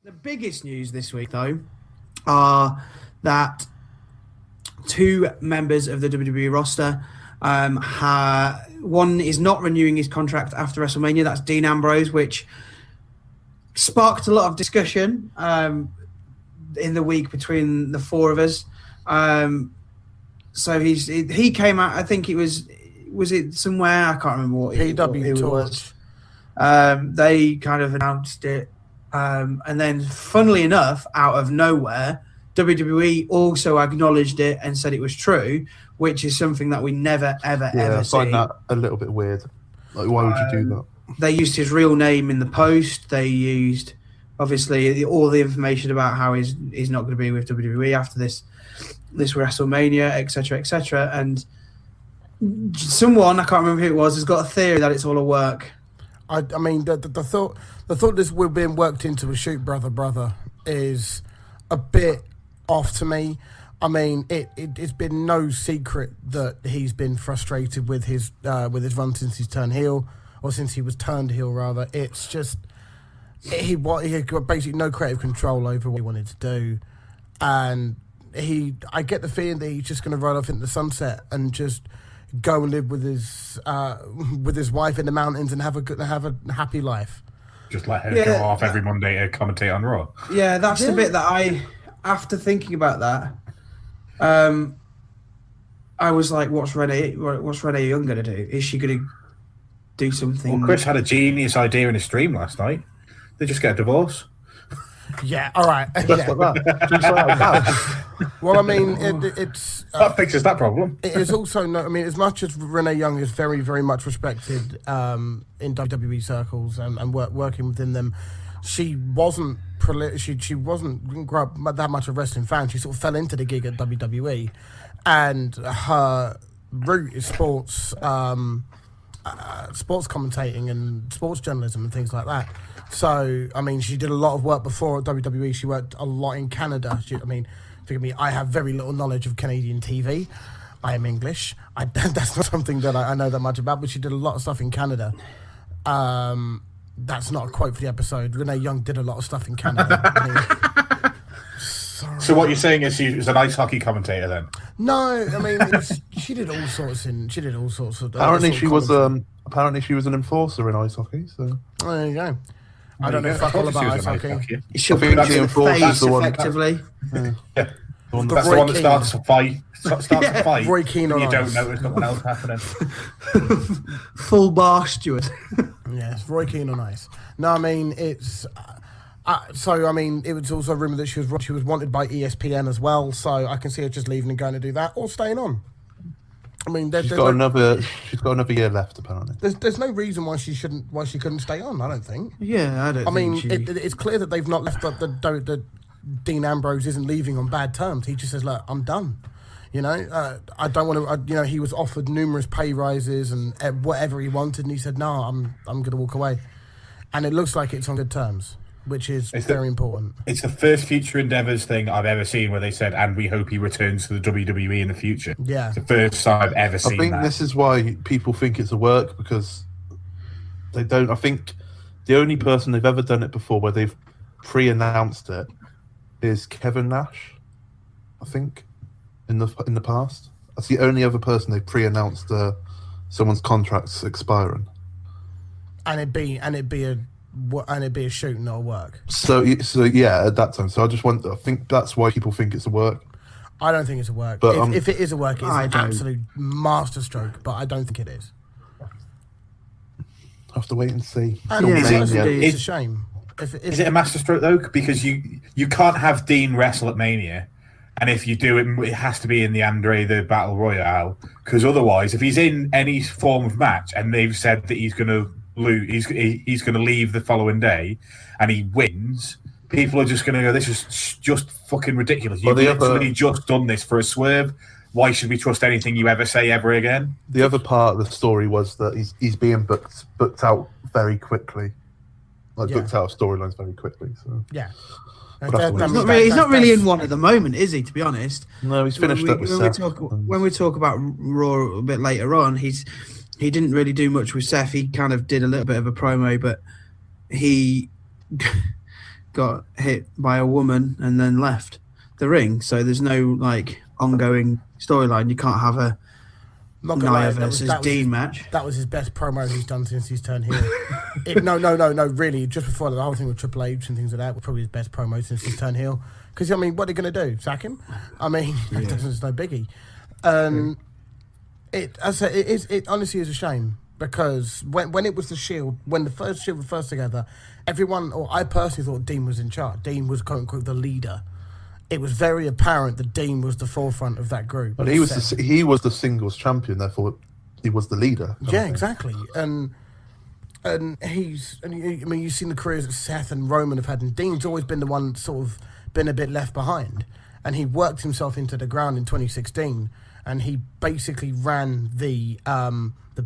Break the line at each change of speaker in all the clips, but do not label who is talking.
The biggest news this week, though, are that two members of the WWE roster, one is not renewing his contract after WrestleMania. That's Dean Ambrose, which sparked a lot of discussion in the week between the four of us. So he came out. I think was it somewhere? I can't remember what it was. They kind of announced it. And then, funnily enough, out of nowhere, WWE also acknowledged it and said it was true, which is something that we never, ever see.
I find that a little bit weird. Like, why would you do that?
They used his real name in the post. They used, obviously, all the information about how he's not going to be with WWE after this WrestleMania, etc., etc. And someone, I can't remember who it was, has got a theory that it's all a work.
I mean, the thought this we're being worked into a shoot brother is a bit off to me. I mean, it's been no secret that he's been frustrated with his run since he's turned heel, or since he was turned heel rather. It's just he had got basically no creative control over what he wanted to do, and I get the feeling that he's just going to run off into the sunset and just go and live with his wife in the mountains and have a happy life.
Just let her go off every Monday to commentate on Raw.
Yeah, that's the bit that after thinking about that, I was like, what's Renee Young going to do? Is she going to do something?
Well, Chris had a genius idea in his stream last night. They just get a divorce.
Yeah, all right.
Just like that.
Well, I mean, it's
that fixes that problem.
It is also no. I mean, as much as Renee Young is very, very much respected in WWE circles and working within them, she wasn't she didn't grow up that much of a wrestling fan. She sort of fell into the gig at WWE, and her route is sports commentating and sports journalism and things like that. So, I mean, she did a lot of work before at WWE. She worked a lot in Canada. Forgive me, I have very little knowledge of Canadian TV. I am English. That's not something that I know that much about, but she did a lot of stuff in Canada. That's not a quote for the episode. Renee Young did a lot of stuff in Canada.
So what you're saying is she was an ice hockey commentator then?
No, I mean, she did all sorts of.
Apparently, she was an enforcer in ice hockey. So
there you go. I don't know fuck all about ice hockey.
She'll be the face effectively.
Yeah. That's the one that starts a fight.
Roy Keane on
you
ice.
don't know there's nothing else happening.
Full bar Stuart.
Yes, Roy Keane on ice. No, I mean it's. So I mean, it was also rumoured that she was wanted by ESPN as well. So I can see her just leaving and going to do that, or staying on. I mean, she's got
another year left apparently.
There's no reason why she couldn't stay on. I don't think.
Yeah, I don't.
I mean, it's clear that they've not left the Dean Ambrose isn't leaving on bad terms. He just says, "Look, I'm done." You know, I don't want to. He was offered numerous pay rises and whatever he wanted, and he said, "No, I'm going to walk away." And it looks like it's on good terms, which is very important.
It's the first future endeavours thing I've ever seen where they said, "And we hope he returns to the WWE in the future."
Yeah,
it's the first time I've ever seen that.
I think this is why people think it's a work, because they don't. I think the only person they've ever done it before where they've pre-announced it is Kevin Nash. I think in the past, that's the only other person they pre-announced someone's contract's expiring.
And it'd be a shoot, not a work.
So yeah, at that time. So I think that's why people think it's a work.
I don't think it's a work.
But
if it is a work, it's an absolute masterstroke. But I don't think it is.
I have to wait and see.
It's a shame.
Is it a masterstroke though? Because you can't have Dean wrestle at Mania, and if you do it has to be in the Andre the Battle Royale. Because otherwise, if he's in any form of match and they've said that he's going to lose, he's going to leave the following day, and he wins, people are just going to go, "This is just fucking ridiculous. You've literally just done this for a swerve. Why should we trust anything you ever say ever again?"
The other part of the story was that he's being booked out very quickly. Booked out of storylines very quickly. So
yeah,
he's not really in one at the moment, is he? To be honest,
no, he's finished up with Seth.
When we talk about Raw a bit later on, he didn't really do much with Seth. He kind of did a little bit of a promo, but he got hit by a woman and then left the ring. So there's no like ongoing storyline. You can't have a Nia versus Dean match.
That was his best promo he's done since he's turned heel. No, really. Just before the whole thing with Triple H and things like that was probably his best promo since he's turned heel. Because, I mean, what are they going to do? Sack him? I mean, it's no biggie. It honestly is a shame. Because when it was the Shield, when the first Shield were first together, everyone, or I personally thought Dean was in charge. Dean was, quote unquote, the leader. It was very apparent that Dean was the forefront of that group.
But he was the singles champion, therefore he was the leader.
Yeah, exactly. And you've seen the careers that Seth and Roman have had, and Dean's always been the one sort of been a bit left behind. And he worked himself into the ground in 2016, and he basically ran the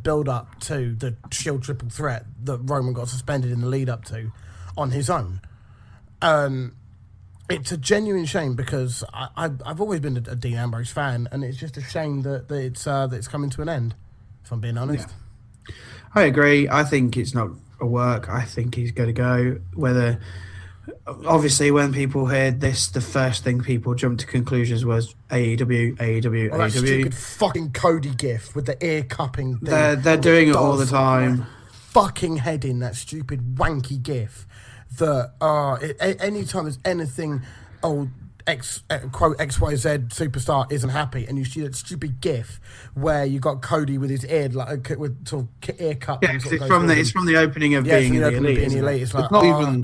build-up to the Shield triple threat that Roman got suspended in the lead-up to on his own. It's a genuine shame because I've always been a Dean Ambrose fan, and it's just a shame that it's coming to an end, if I'm being honest.
Yeah. I agree. I think it's not a work. I think he's going to go. Obviously, when people heard this, the first thing people jumped to conclusions was AEW.
That stupid fucking Cody gif with the ear cupping thing.
They're doing it all the time.
Fucking head in that stupid wanky gif. That anytime there's anything quote XYZ superstar isn't happy, and you see that stupid gif where you got Cody with his ear with sort of ear cup.
Yeah, it's from the opening of Being in the Elite.
It's like,
not even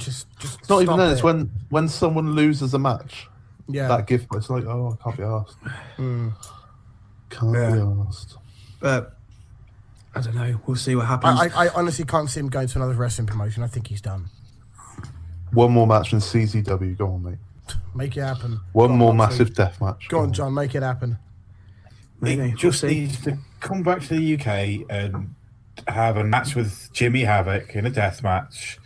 then. It's when someone loses a match.
Yeah,
that gif. It's like, oh, I can't be asked. Can't be asked.
But I don't know. We'll see what happens.
I honestly can't see him going to another wrestling promotion. I think he's done.
One more match in CZW. Go on, mate.
Make it happen.
One more massive death match.
Go on, John. Make it happen.
He just needs to come back to the UK and have a match with Jimmy Havoc in a death match,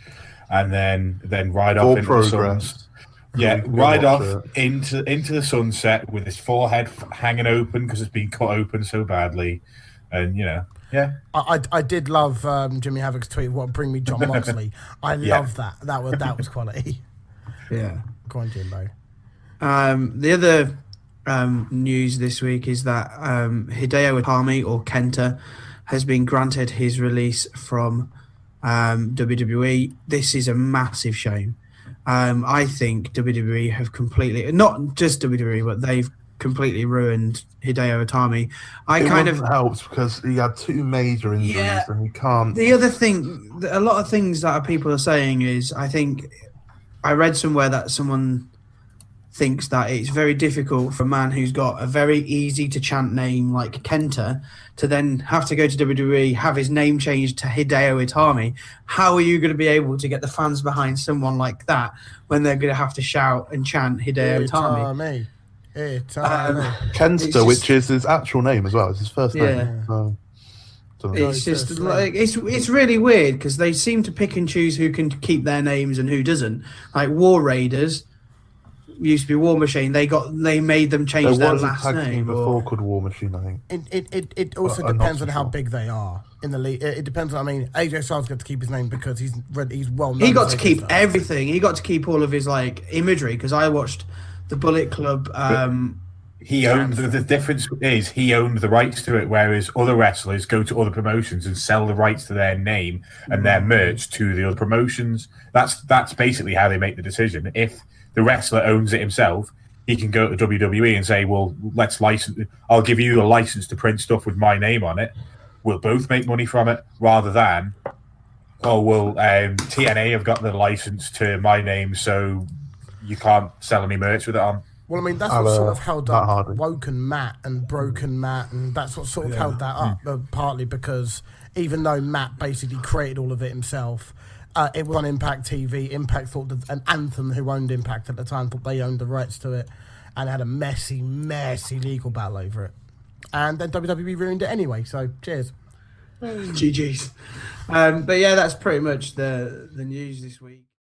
and then ride off into the suns. Yeah, ride off into the sunset with his forehead hanging open because it's been cut open so badly, and Yeah,
I did love Jimmy Havoc's tweet. What bring me John Moxley? I love that. That was quality.
Yeah,
go on, Jimbo.
The other news this week is that Hideo Itami, or Kenta, has been granted his release from WWE. This is a massive shame. I think WWE have completely, not just WWE, but they've completely ruined Hideo Itami.
It helps because he had two major injuries and he can't.
The other thing, a lot of things that people are saying is, I think I read somewhere that someone thinks that it's very difficult for a man who's got a very easy to chant name like Kenta to then have to go to WWE, have his name changed to Hideo Itami. How are you going to be able to get the fans behind someone like that when they're going to have to shout and chant Hideo Itami?
Kenta, which is his actual name as well. It's his first name. So,
it's just like it's really weird because they seem to pick and choose who can keep their names and who doesn't. Like War Raiders used to be War Machine. They made them change their last name.
Before called War Machine, I think.
It also depends on how big they are in the league. It depends on. I mean, AJ Styles got to keep his name because he's well known.
He got to keep everything. He got to keep all of his imagery because I watched the Bullet Club.
He owned the difference is he owned the rights to it, whereas other wrestlers go to other promotions and sell the rights to their name and their merch to the other promotions. That's basically how they make the decision. If the wrestler owns it himself, he can go to WWE and say, "Well, let's license. I'll give you a license to print stuff with my name on it. We'll both make money from it." Rather than, TNA have got the license to my name, so you can't sell any merch with it on.
Well, I mean, that's what sort of held up Woken Matt and Broken Matt, and that's what sort of held that up, partly because even though Matt basically created all of it himself, it was on Impact TV. Impact thought that an Anthem, who owned Impact at the time, thought they owned the rights to it, and had a messy legal battle over it. And then WWE ruined it anyway, so cheers.
GG's. But yeah, that's pretty much the news this week.